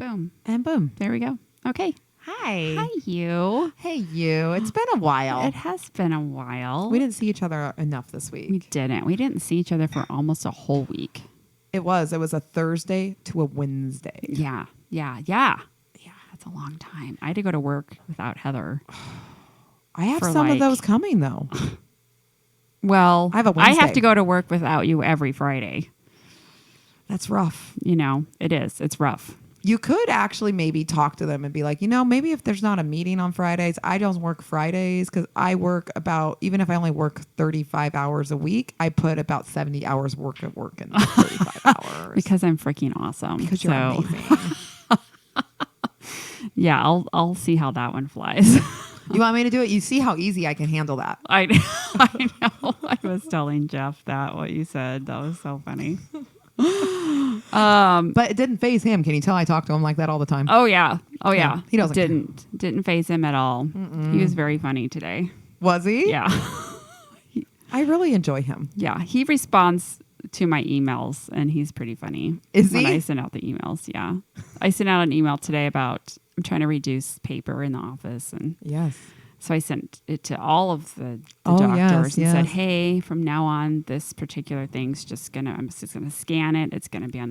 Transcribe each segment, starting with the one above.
boom. And boom. There we go. Okay. Hi. Hi, you. Hey, you. It's been a while. It has been a while. We didn't see each other enough this week. We didn't. We didn't see each other for almost a whole week. It was a Thursday to a Wednesday. Yeah. That's a long time. I had to go to work without Heather. I have For some of like- those coming, though. Well, I have a I have Wednesday. to go to work without you every Friday. That's rough. You know, it is. It's rough. You could actually maybe talk to them and be like, maybe if there's not a meeting on Fridays, I don't work Fridays because I work even if I only work 35 hours a week, I put about 70 hours work in 35 hours. Because I'm freaking awesome. Because you're So, amazing. Yeah, I'll see how that one flies. You want me to do it? You see how easy I can handle that. I know. I was telling Jeff what you said. That was so funny. But it didn't phase him. Can you tell I talk to him like that all the time? Oh yeah. Yeah, he doesn't care. Didn't phase him at all. He was very funny today. Was he? Yeah. I really enjoy him. Yeah. He responds to my emails and he's pretty funny. Is when he? I send out the emails. Yeah. I sent out an email today about I'm trying to reduce paper in the office, and Yes. so I sent it to all of the Oh, doctors yes, and said, yes. "Hey, from now on, this particular thing's I'm just gonna scan it. It's gonna be on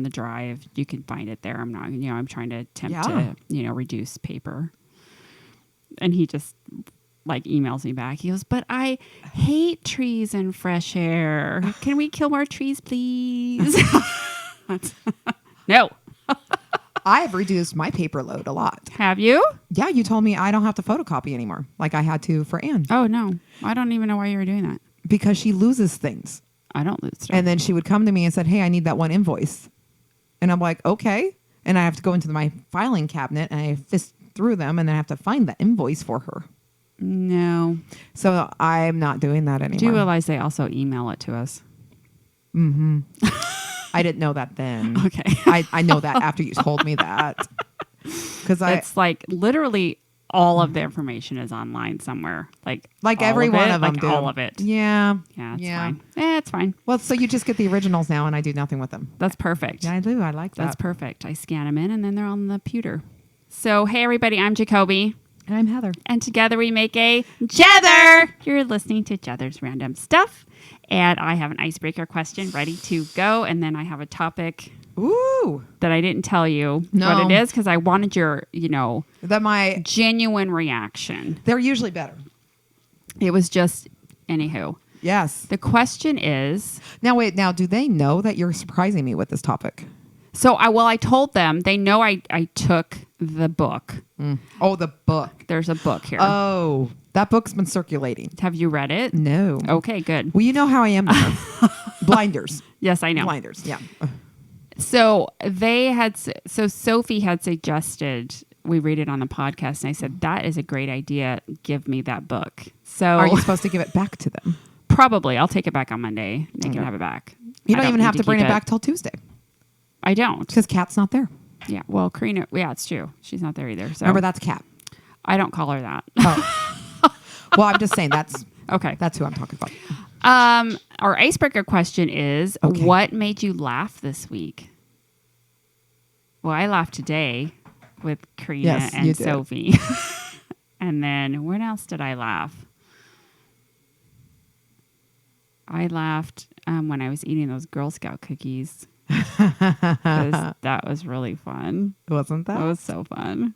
the drive. You can find it there. I'm not, I'm trying to attempt to, reduce paper." And he just like emails me back. He goes, "But I hate trees and fresh air. Can we kill more trees, please?" No. I have reduced my paper load a lot. Have you? Yeah, you told me I don't have to photocopy anymore like I had to for Anne Oh no. I don't even know why you were doing that. because she loses things. I don't lose stuff. And then she would come to me and said, "Hey, I need that one invoice." And I'm like, "Okay." And I have to go into my filing cabinet and I fist through them and then I have to find the invoice for her. No. So I'm not doing that anymore. Do you realize they also email it to us? I didn't know that then. Okay. I know that after you told me that. Because It's like literally all of the information is online somewhere. Like all every one of them like do. all of it. Yeah. Yeah, it's Yeah. fine. It's fine. Well, so you just get the originals now and I do nothing with them. That's perfect. Yeah, I do. I like that. That's perfect. I scan them in and then they're on the pewter. So, hey everybody, I'm Jacoby. And I'm Heather. And together we make a Jether. You're listening to Jether's Random Stuff. And I have an icebreaker question ready to go. And then I have a topic Ooh. that I didn't tell you No. what it is because I wanted your, That genuine reaction. they're usually better. It was just, anywho. Yes. The question is, Now do they know that you're surprising me with this topic? so I told them, they know I took the book. Oh, the book. There's a book here. Oh, that book's been circulating. Have you read it? No. Okay, good. Well, you know how I am. There. Blinders. Yes, I know. Blinders. Yeah. So Sophie had suggested we read it on the podcast, and I said, that is a great idea. Give me that book. So Are you supposed to give it back to them? probably I'll take it back on Monday. They can have it back. You I don't even need have to bring keep it back till Tuesday I don't. because Kat's not there. Yeah. Well, Karina, yeah, it's true. She's not there either. So Remember, that's Kat. I don't call her that. Oh. Well, I'm just saying that's Okay. who I'm talking about. Our icebreaker question is, Okay. what made you laugh this week? Well, I laughed today with Karina Yes, you and did. Sophie. And then when else did I laugh? I laughed when I was eating those Girl Scout cookies. 'Cause that was really fun. Wasn't That that? was so fun.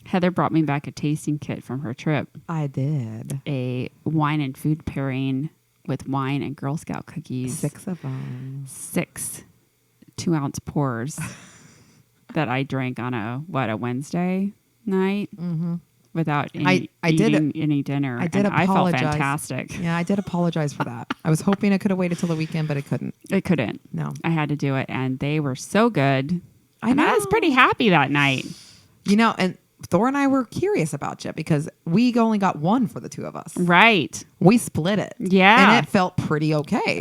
Heather brought me back a tasting kit from her trip. I did. A wine and food pairing with wine and Girl Scout cookies. 6 of them. 6 2-ounce pours that I drank on a Wednesday night without any, I did eating any dinner. I did and I felt apologize. fantastic. Yeah, I did apologize for that. I was hoping I could have waited till the weekend, but it couldn't. It couldn't. No. I had to do it, and they were so good. I And I know. was pretty happy that night. And Thor and I were curious about you because we only got one for the two of us. Right. We split it. Yeah. And it felt pretty okay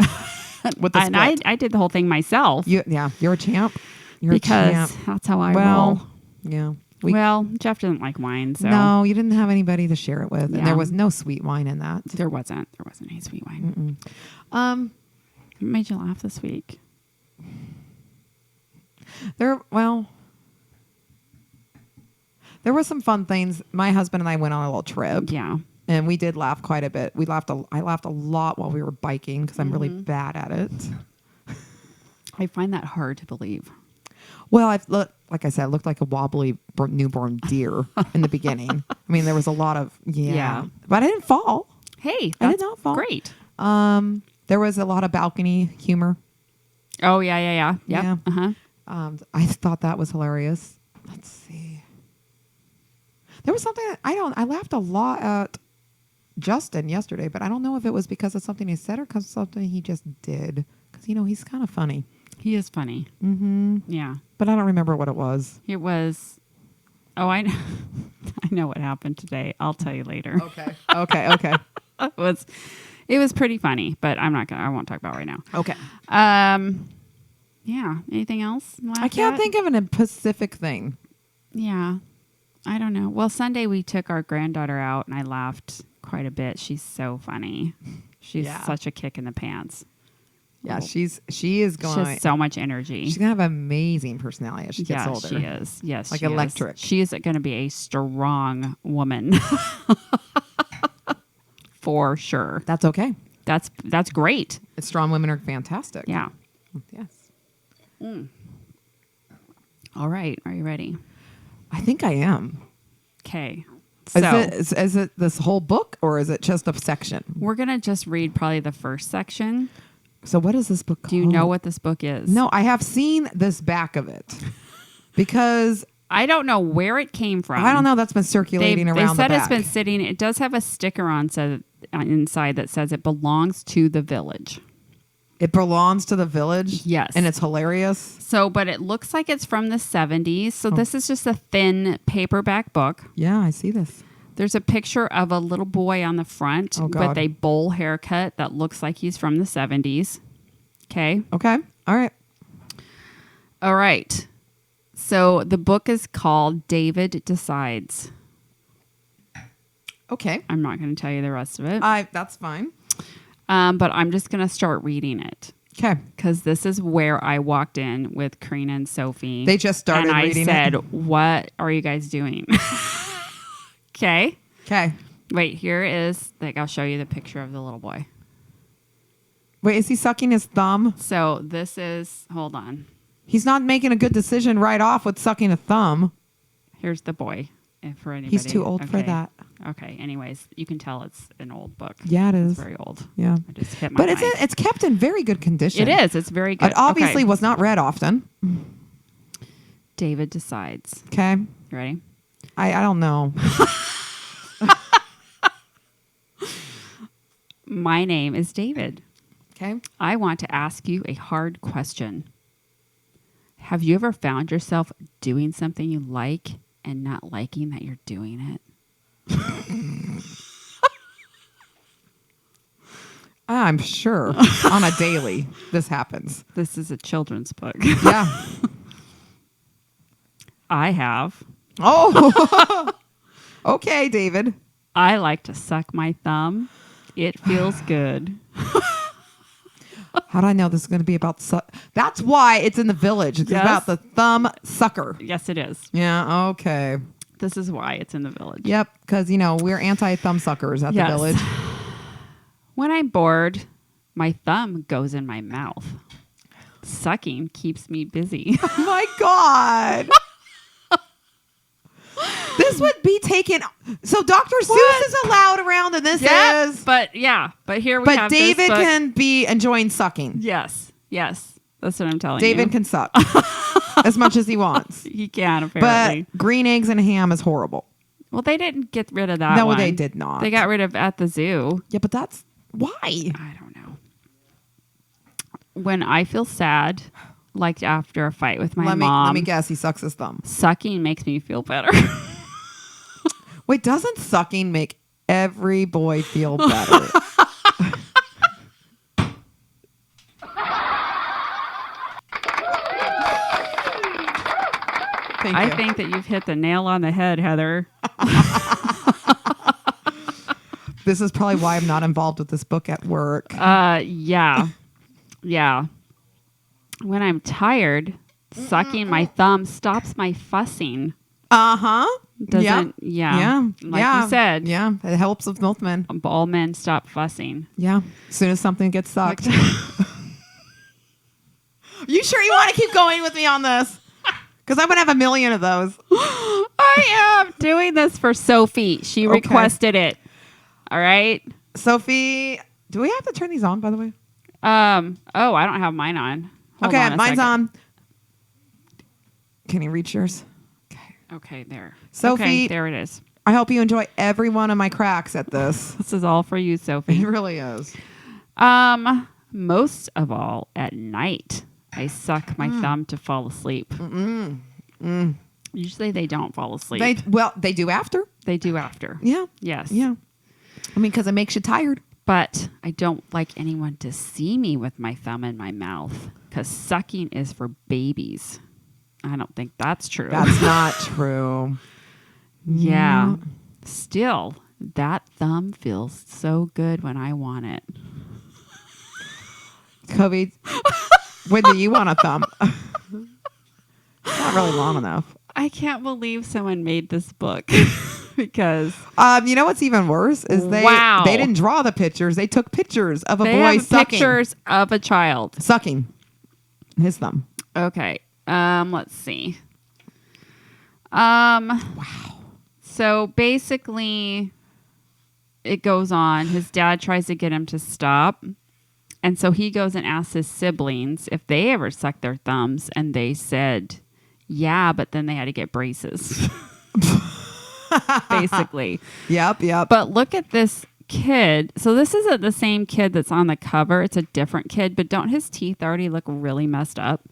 with the And split. I did the whole thing myself You're a champ. You're a because champ. that's how I Well, roll. yeah. Well, Jeff doesn't like wine, so No, you didn't have anybody to share it with. Yeah. And there was no sweet wine in that. there wasn't any sweet wine. Mm-mm. What made you laugh this week? Well, There were some fun things. My husband and I went on a little trip. Yeah. And we did laugh quite a bit. I laughed a lot while we were biking because I'm really bad at it. I find that hard to believe. Well, like I said, it looked like a wobbly newborn deer in the beginning. I mean, there was a lot of, Yeah. But I didn't fall. Hey, I that's did not fall. great. There was a lot of balcony humor. Oh, yeah. Yep. Yeah. Uh-huh. I thought that was hilarious. Let's see. There was something I laughed a lot at Justin yesterday, but I don't know if it was because of something he said or because of something he just did. Because, he's kind of funny. He is funny. Mm-hmm. Yeah. But I don't remember what it was. It was, I know, I know what happened today. I'll tell you later. Okay. It was pretty funny, but I won't talk about it right now. Okay. Yeah. Anything else? I can't think of a specific thing. Yeah. I don't know. Well, Sunday we took our granddaughter out and I laughed quite a bit. She's so funny. She's such a kick in the pants. Yeah, Oh. she is She has so much energy. She's gonna have an amazing personality as she gets older. She is. Yes, like she electric. Is. She is going to be a strong woman, for sure. That's okay. That's great. Strong women are fantastic. Yeah. Yes. All right. Are you ready? I think I am. Okay. Is it this whole book or is it just a section? We're going to just read probably the first section. So what is this book called? Do you know what this book is? No, I have seen this back of it because I don't know where it came from. I don't know. That's been circulating around They said the back. it's been sitting. It does have a sticker inside that says it belongs to the village. It belongs to the village? Yes. And it's hilarious? So, but it looks like it's from the 70s. So this is just a thin paperback book. Yeah, I see this. There's a picture of a little boy on the front with a bowl haircut that looks like he's from the 70s. Okay. Okay. All right. All right. So the book is called David Decides. Okay. I'm not going to tell you the rest of it. That's fine. But I'm just going to start reading it. Okay. Because this is where I walked in with Karina and Sophie. They just started reading it. And I said, what are you guys doing? Okay. Okay. Wait, here is, I'll show you the picture of the little boy. Wait, is he sucking his thumb? So this is, hold on. He's not making a good decision right off with sucking a thumb. Here's the boy. For anybody. He's too old for that. Okay. Anyways, you can tell it's an old book. Yeah, it is. It's very old. Yeah. I just hit my But knife. it's kept in very good condition. It is. It's very good. It obviously Okay. was not read often. David Decides. Okay. You ready? I don't know. My name is David. Okay. I want to ask you a hard question. Have you ever found yourself doing something you like and not liking that you're doing it? I'm sure on a daily this happens. This is a children's book. Yeah. I have. Oh. Okay, David. I like to suck my thumb. It feels good. How do I know this is going to be about That's why it's in the village. It's Yes. about the thumb sucker. Yes, it is. Yeah, okay. This is why it's in the village. Yep, because, we're anti-thumb suckers at Yes. the village. When I'm bored, my thumb goes in my mouth. Sucking keeps me busy. Oh, my God. This would be taken. So Dr. Seuss is allowed around and this is. But here we But have David this book. can be enjoying sucking. Yes. That's what I'm telling you. David can suck as much as he wants. He can, apparently. But green eggs and ham is horrible. Well, they didn't get rid of that No, one. they did not. They got rid of at the zoo. Yeah, but that's why. I don't know. When I feel sad, like after a fight with my mom. Let me guess. He sucks his thumb. Sucking makes me feel better. Wait, doesn't sucking make every boy feel better? Thank you. I think that you've hit the nail on the head, Heather. This is probably why I'm not involved with this book at work. Yeah. Yeah. When I'm tired, sucking my thumb stops my fussing. Uh-huh. Doesn't, Yeah. Like you said, Yeah. It helps with milkmen. all men stop fussing. Yeah. As soon as something gets sucked. You sure you want to keep going with me on this? Because I'm going to have a million of those. I am doing this for Sophie. She requested it. All right. Sophie, do we have to turn these on, by the way? Oh, I don't have mine on. Hold Okay, on a mine's second. on. Can you reach yours? Okay, there. Sophie, okay, there it is. I hope you enjoy every one of my cracks at this. This is all for you, It Sophie. really is. Most of all at night, I suck my thumb to fall asleep. Usually they don't fall asleep. They do after. They do after. Yeah. Yes. Yeah. I mean, because it makes you tired. But I don't like anyone to see me with my thumb in my mouth because sucking is for babies. I don't think that's true. That's not true. Yeah. Still, that thumb feels so good when I want it. Kobe, when do you want a thumb? Not really long enough. I can't believe someone made this book because You know what's even worse is they didn't draw the pictures. They took pictures of a they boy have sucking. pictures of a child. Sucking his thumb. Okay. Let's see. Wow. So basically it goes on. His dad tries to get him to stop. And so he goes and asks his siblings if they ever sucked their thumbs. And they said, yeah, but then they had to get braces. Basically. Yep. But look at this kid. So this isn't the same kid that's on the cover. It's a different kid. But don't his teeth already look really messed up?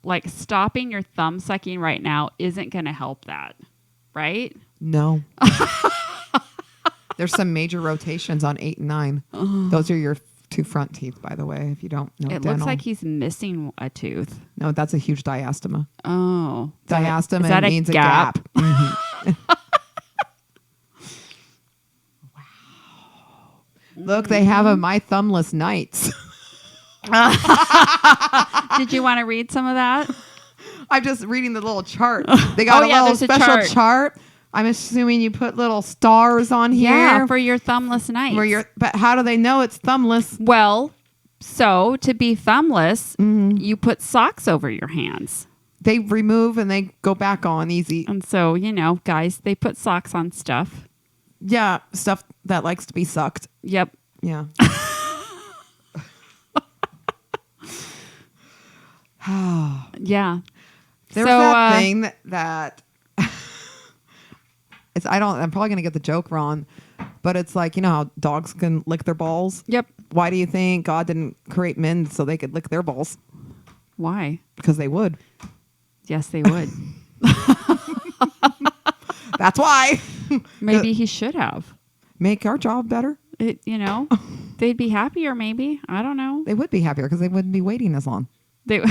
Like stopping your thumb sucking right now isn't going to help that, right? No. There's some major rotations on 8 and 9. Those are your 2 front teeth, by the way, if you don't know It dental. looks like he's missing a tooth. No, that's a huge diastema. Oh. Diastema Is that means a gap. Wow. Look, they have a My Thumbless Nights. Did you want to read some of that? I'm just reading the little chart. They got a little there's a special chart. I'm assuming you put little stars on here. Yeah, for your thumbless nights. But how do they know it's thumbless? Well, so to be thumbless, you put socks over your hands. They remove and they go back on easy. And so, guys, they put socks on stuff. Yeah, stuff that likes to be sucked. Yep. Yeah. Yeah. There was that thing that I'm probably going to get the joke wrong, but it's like, how dogs can lick their balls? Yep. Why do you think God didn't create men so they could lick their balls? Why? Because they would. Yes, they would. That's why. Maybe he should have. Make our job better. They'd be happier maybe. I don't know. They would be happier because they wouldn't be waiting as long. They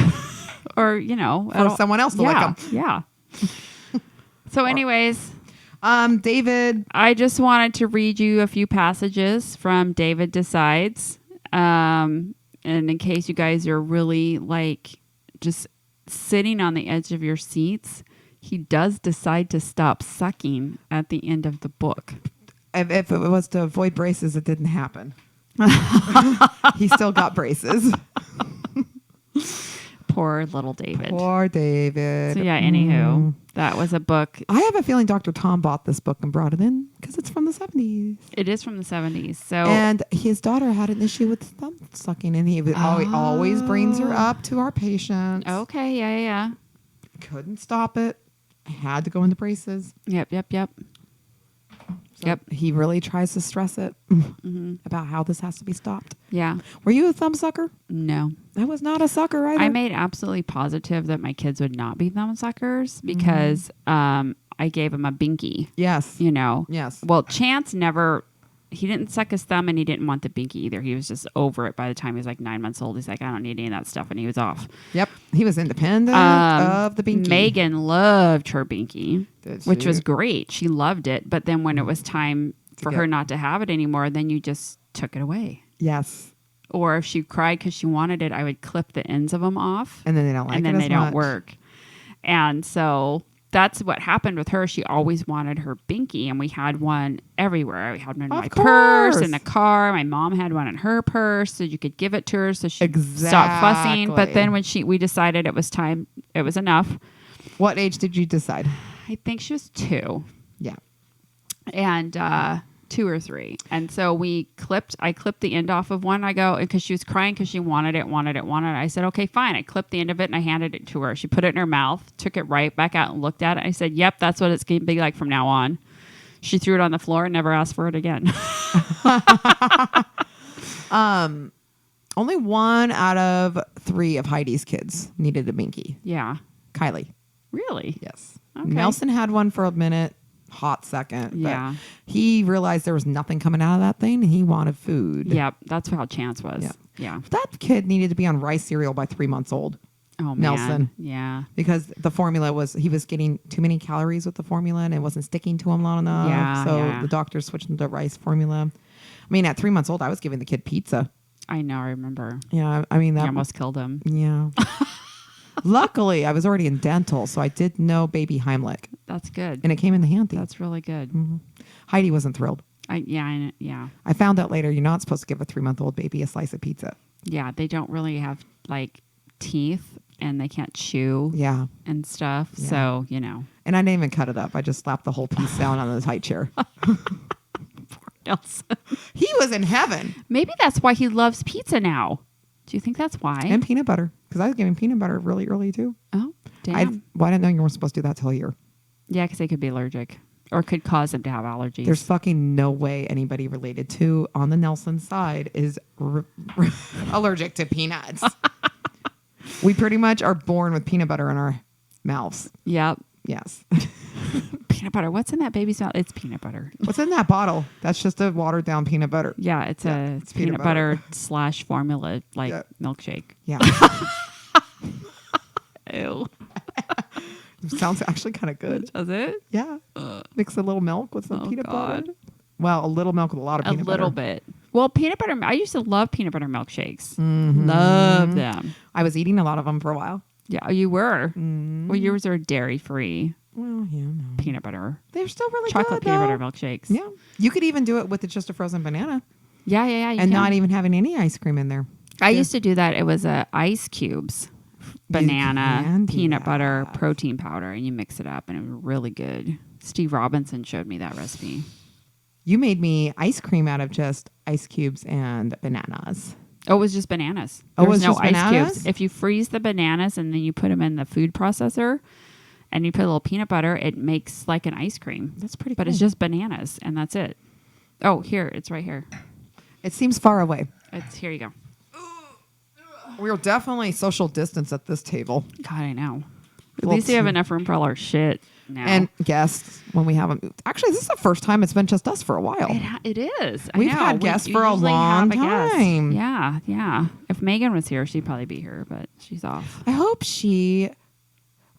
or, for someone else to lick them. Yeah. So anyways, David, I just wanted to read you a few passages from David Decides. And in case you guys are really just sitting on the edge of your seats, he does decide to stop sucking at the end of the book. If it was to avoid braces, it didn't happen. He still got braces. Poor little David. Poor David. So yeah, anywho, that was a book. I have a feeling Dr. Tom bought this book and brought it in because it's from the 70s. It is from the 70s. So and his daughter had an issue with thumb sucking, and he always brings her up to our patients. Okay, yeah. Couldn't stop it. Had to go into braces. Yep. So he really tries to stress it about how this has to be stopped. Yeah. Were you a thumb sucker? No. I was not a sucker either. I made absolutely positive that my kids would not be thumb suckers because I gave them a binky. Yes. Yes. Well, Chance he didn't suck his thumb and he didn't want the binky either. He was just over it by the time he was 9 months old. He's like, I don't need any of that stuff. And he was off. Yep. He was independent of the binky. Megan loved her binky, which she? was great. She loved it. But then when it was time for her not to have it anymore, then you just took it away. Yes. Or if she cried because she wanted it, I would clip the ends of them off. And then they don't like it and then as they don't much. work. And so that's what happened with her. She always wanted her binky, and we had one everywhere. We had one in my purse, in the car. My mom had one in her purse, so you could give it to her so she stopped fussing. But then when we decided it was time, it was enough. What age did you decide? I think she was 2. Yeah. And 2 or 3. And so I clipped the end off of one. I go, because she was crying because she wanted it. I said, okay, fine. I clipped the end of it and I handed it to her. She put it in her mouth, took it right back out and looked at it. I said, yep, that's what it's going to be like from now on. She threw it on the floor and never asked for it again. Only 1 out of 3 of Heidi's kids needed a binky. Yeah. Kylie. Really? Yes. Okay. Nelson had one for a minute. Hot second. Yeah. He realized there was nothing coming out of that thing and he wanted food. Yep. That's how Chance was. Yeah. That kid needed to be on rice cereal by 3 months old. Oh, man. Nelson. Yeah. Because the formula he was getting too many calories with the formula and it wasn't sticking to him long enough. Yeah, so the doctor switched him to rice formula. I mean, at 3 months old, I was giving the kid pizza. I know. I remember. Yeah. I mean, that You almost killed him. Yeah. Luckily, I was already in dental, so I did know baby Heimlich. That's good. And it came in handy. That's really good. Mm-hmm. Heidi wasn't thrilled. Yeah. I found out later you're not supposed to give a 3-month-old baby a slice of pizza. Yeah, they don't really have like teeth and they can't chew Yeah. and stuff. Yeah. So, And I didn't even cut it up. I just slapped the whole piece down on the tight chair. Nelson. He was in heaven. Maybe that's why he loves pizza now. Do you think that's why? And peanut butter. Because I was giving peanut butter really early too. Oh, damn. I didn't know you weren't supposed to do that till a year. Yeah, because they could be allergic or could cause them to have allergies. There's fucking no way anybody related to on the Nelson side is allergic to peanuts. We pretty much are born with peanut butter in our mouths. Yep. Yes. Peanut butter. What's in that baby's mouth? It's peanut butter. What's in that bottle? That's just a watered down peanut butter. Yeah, it's it's peanut butter / formula milkshake. Yeah. Ew. Sounds actually kind of good. Does it? Yeah. Mix a little milk with some peanut God. butter. Well, a little milk with a lot of peanut butter. A little bit. Well, peanut butter. I used to love peanut butter milkshakes. Mm-hmm. Love them. I was eating a lot of them for a while. Yeah, you were. Mm-hmm. Well, yours are dairy free. Well, yeah, no. Peanut butter. They're still really chocolate good, peanut though. butter milkshakes. Yeah. You could even do it with just a frozen banana. Yeah. And not even having any ice cream in there. I used to do that. It was ice cubes, banana, peanut butter, protein powder, and you mix it up, and it was really good. Steve Robinson showed me that recipe. You made me ice cream out of just ice cubes and bananas. Oh, it was just bananas. Oh, There was it no was just ice bananas? cubes. If you freeze the bananas and then you put them in the food processor and you put a little peanut butter, it makes like an ice cream. That's pretty But cool. it's just bananas, and that's it. Oh, here. It's right here. It seems far away. Here you go. We're definitely social distance at this table. God, I know. At Well, least you have too. enough room for all our shit now. And guests when we haven't moved. Actually, this is the first time it's been just us for a while. It is. We've I know. had guests We for a usually long have a guest. time. Yeah. If Megan was here, she'd probably be here, but she's off. I hope she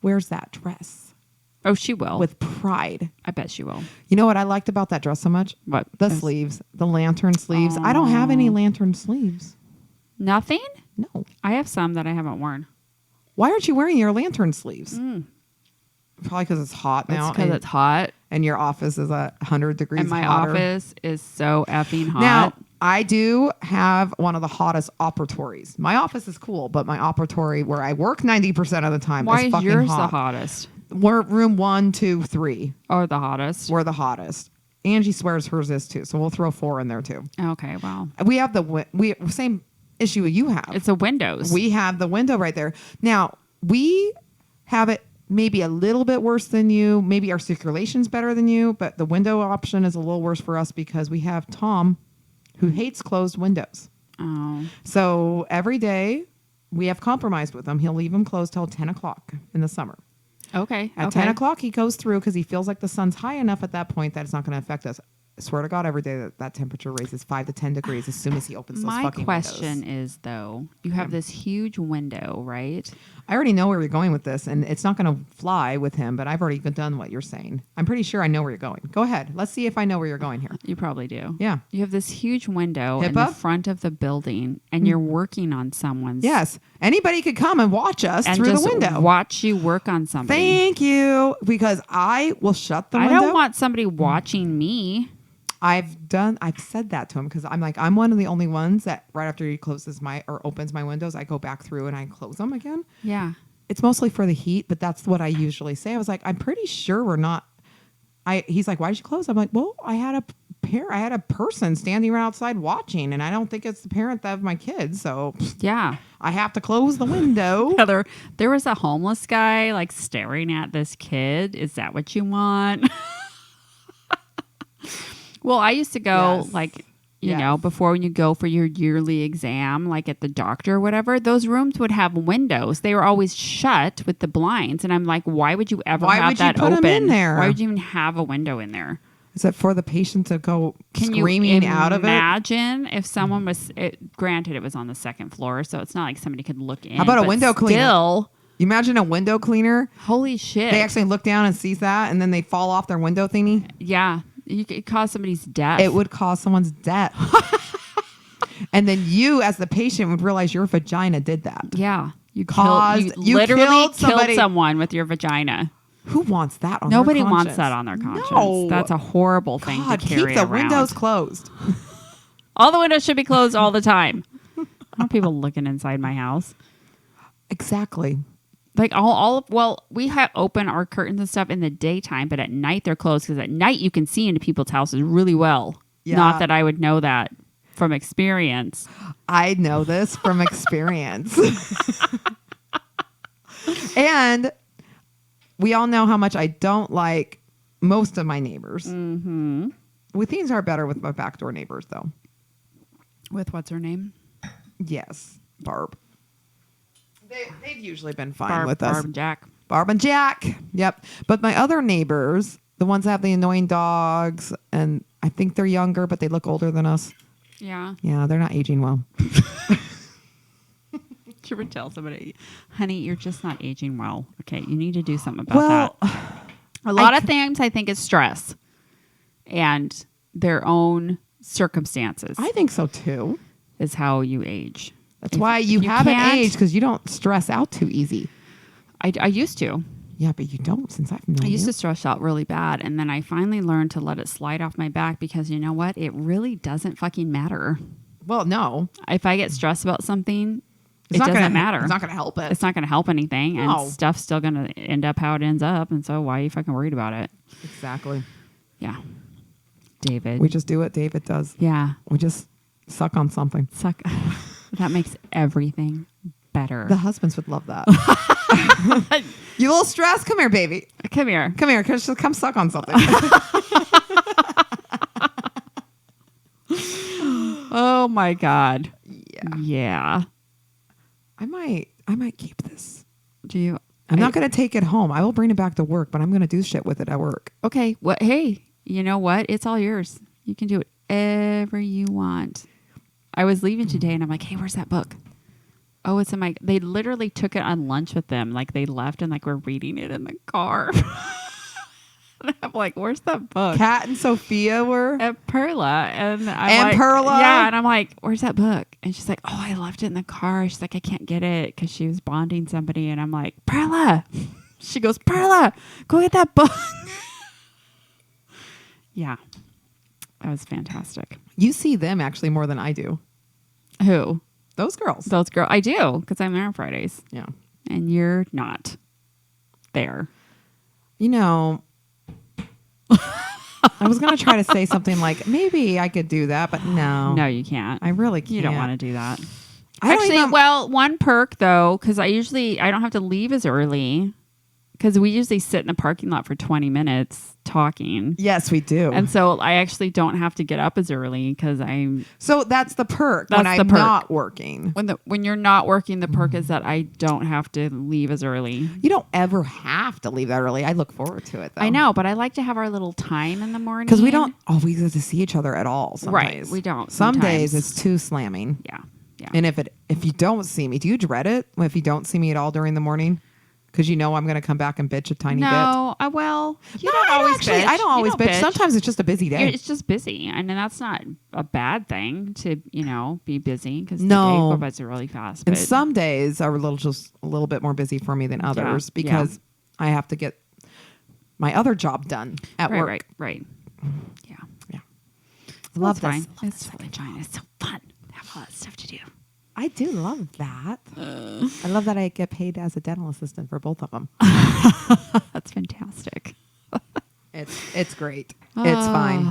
wears that dress Oh, she will. with pride. I bet she will. You know what I liked about that dress so much? What? The sleeves, the lantern sleeves. I don't have any lantern sleeves. Nothing? No. I have some that I haven't worn. Why aren't you wearing your lantern sleeves? Probably because it's hot now. It's because it's hot. And your office is 100 degrees And my hotter. office is so effing hot. Now, I do have one of the hottest operatories. My office is cool, but my operatory where I work 90% of the time why is is fucking yours hot. the hottest? We're room 1, 2, 3. Or the hottest? We're the hottest. Angie swears hers is too, so we'll throw 4 in there too. Okay, well. We have the same issue you have. It's a windows. We have the window right there. Now, we have it maybe a little bit worse than you. Maybe our circulation's better than you, but the window option is a little worse for us because we have Tom who hates closed windows. Oh. So every day we have compromised with him. He'll leave them closed till 10 o'clock in the summer. Okay. At 10 o'clock, he goes through because he feels like the sun's high enough at that point that it's not going to affect us. I swear to God, every day that temperature raises 5 to 10 degrees as soon as he opens those My fucking question windows. is, though, you have this huge window, right? I already know where you're going with this, and it's not going to fly with him, but I've already done what you're saying. I'm pretty sure I know where you're going. Go ahead. Let's see if I know where you're going here. You probably do. Yeah. You have this huge window in the HIPAA? front of the building, and you're working on someone's. Yes. Anybody could come and watch us and through just the window. watch you work on somebody. Thank you. Because I will shut the I window. don't want somebody watching me. I've said that to him because I'm like, I'm one of the only ones that right after he closes opens my windows, I go back through and I close them again. Yeah. It's mostly for the heat, but that's what I usually say. I was like, I'm pretty sure we're not. He's like, why did you close? I'm like, well, I had a person standing right outside watching, and I don't think it's the parent of my kids, so Yeah. I have to close the window. There was a homeless guy like staring at this kid. Is that what you want? Well, I used to go Yes. like, you Yes. know, before when you go for your yearly exam, like at the doctor or whatever, those rooms would have windows. They were always shut with the blinds. And I'm like, why would you ever Why have would you that put 'em open? in there? Why would you even have a window in there? Is it for the patient to go Can screaming you out of it? imagine if someone was, granted it was on the second floor, so it's not like somebody could look in. How about a but window cleaner? Still, You imagine a window cleaner? holy shit. They actually look down and sees that, and then they fall off their window thingy. Yeah. You could cause somebody's death. It would cause someone's death. And then you, as the patient, would realize your vagina did that. Yeah. You You literally killed somebody. someone with your vagina. Who wants that on Nobody their wants conscience? that on their conscience. No. That's a horrible thing God, to carry keep the around. windows closed. All the windows should be closed all the time. I don't want people looking inside my house. Exactly. Like we have open our curtains and stuff in the daytime, but at night they're closed because at night you can see into people's houses really well. Yeah. Not that I would know that from experience. I know this from experience. And we all know how much I don't like most of my neighbors. Mm-hmm. Things are better with my backdoor neighbors, though. With what's her name? Yes, Barb. They've usually been fine with us. Barb and Jack. Barb and Jack. Yep. But my other neighbors, the ones that have the annoying dogs, and I think they're younger, but they look older than us. Yeah. Yeah, they're not aging well. Did you ever tell somebody, honey, you're just not aging well. Okay, you need to do something about that. A lot of things I think is stress and their own circumstances I think so too. is how you age. That's why you haven't can't- aged, because you don't stress out too easy. I used to. Yeah, but you don't since I've known I used you. to stress out really bad. And then I finally learned to let it slide off my back because you know what? It really doesn't fucking matter. Well, no. If I get stressed about something, It's it not doesn't gonna, matter. It's not going to help it. It's not going to help anything. No. And stuff's still going to end up how it ends up. And so why are you fucking worried about it? Exactly. Yeah. David. We just do what David does. Yeah. We just suck on something. Suck. That makes everything better. The husbands would love that. You little stressed? Come here, baby. Come here. Come here. Come suck on something. Oh my God. Yeah. Yeah. I might keep this. Do you? I'm not going to take it home. I will bring it back to work, but I'm going to do shit with it at work. Okay. What? Hey, you know what? It's all yours. You can do whatever you want. I was leaving today and I'm like, hey, where's that book? Oh, it's in my. They literally took it on lunch with them. Like they left and like we're reading it in the car. And I'm like, where's that book? Kat and Sophia were. At Perla. And I'm And like, Perla? Yeah. And I'm like, where's that book? And she's like, oh, I left it in the car. She's like, I can't get it because she was bonding somebody. And I'm like, Perla. She goes, Perla, go get that book. Yeah. That was fantastic. You see them actually more than I do. Who? Those girls. Those girls. I do because I'm there on Fridays. Yeah. And you're not there. You know, I was going to try to say something like, maybe I could do that, but no. No, you can't. I really can't. You don't want to do that. I don't Actually, even- well, one perk though, because I don't have to leave as early because we usually sit in the parking lot for 20 minutes talking. Yes, we do. And so I actually don't have to get up as early because so that's the perk That's when the I'm perk. not working. when you're not working, the perk is that I don't have to leave as early. You don't ever have to leave that early. I look forward to it, though. I know, but I like to have our little time in the morning. Because we don't always get to see each other at all. Some Right, days. we don't Some days sometimes. it's too slamming. Yeah. Yeah. And if you don't see me, do you dread it if you don't see me at all during the morning? Because you know I'm going to come back and bitch a tiny bit. No, well, you No, don't always actually, bitch. I don't You always bitch. Sometimes it's just a busy day. It's just busy, and then that's not a bad thing to be busy because the No. day goes by really fast. And but- some days are just a little bit more busy for me than others because I have to get my other job done at work. Right. Yeah. Love That's this. fine. It's really fine. It's so fun. I have a lot of stuff to do. I do love that. I love that I get paid as a dental assistant for both of them. That's fantastic. It's great. It's fine.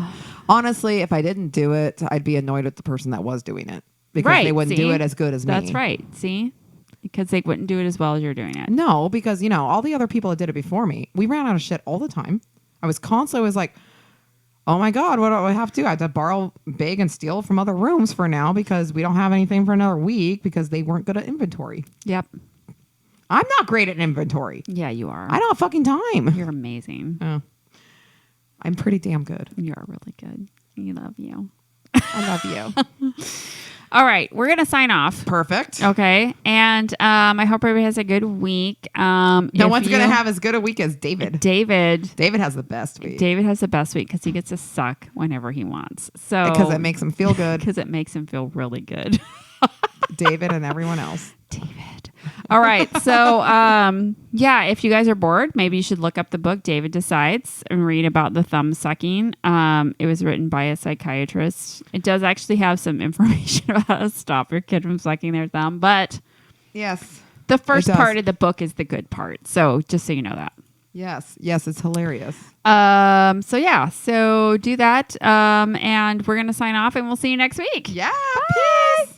Honestly, if I didn't do it, I'd be annoyed at the person that was doing it because they wouldn't do it as good as me. That's right. See? Because they wouldn't do it as well as you're doing it. No, because all the other people that did it before me, we ran out of shit all the time. I was constantly like, oh my God, what do I have to do? I have to borrow, beg, and steal from other rooms for now because we don't have anything for another week because they weren't good at inventory. Yep. I'm not great at inventory. Yeah, you are. I don't have fucking time. You're amazing. Oh. I'm pretty damn good. You are really good. We love you. I love you. All right, we're gonna sign off. Perfect. Okay, and I hope everybody has a good week. No one's gonna have as good a week as David. David has the best week. David has the best week because he gets to suck whenever he wants. So because it makes him feel good. Because it makes him feel really good. David and everyone else. David. All right. So, if you guys are bored, maybe you should look up the book David Decides and read about the thumb sucking. It was written by a psychiatrist. It does actually have some information about how to stop your kid from sucking their thumb, but yes, the first part of the book is the good part. So just so you know that. Yes, it's hilarious. So do that. And we're going to sign off and we'll see you next week. Yeah. Bye. Peace.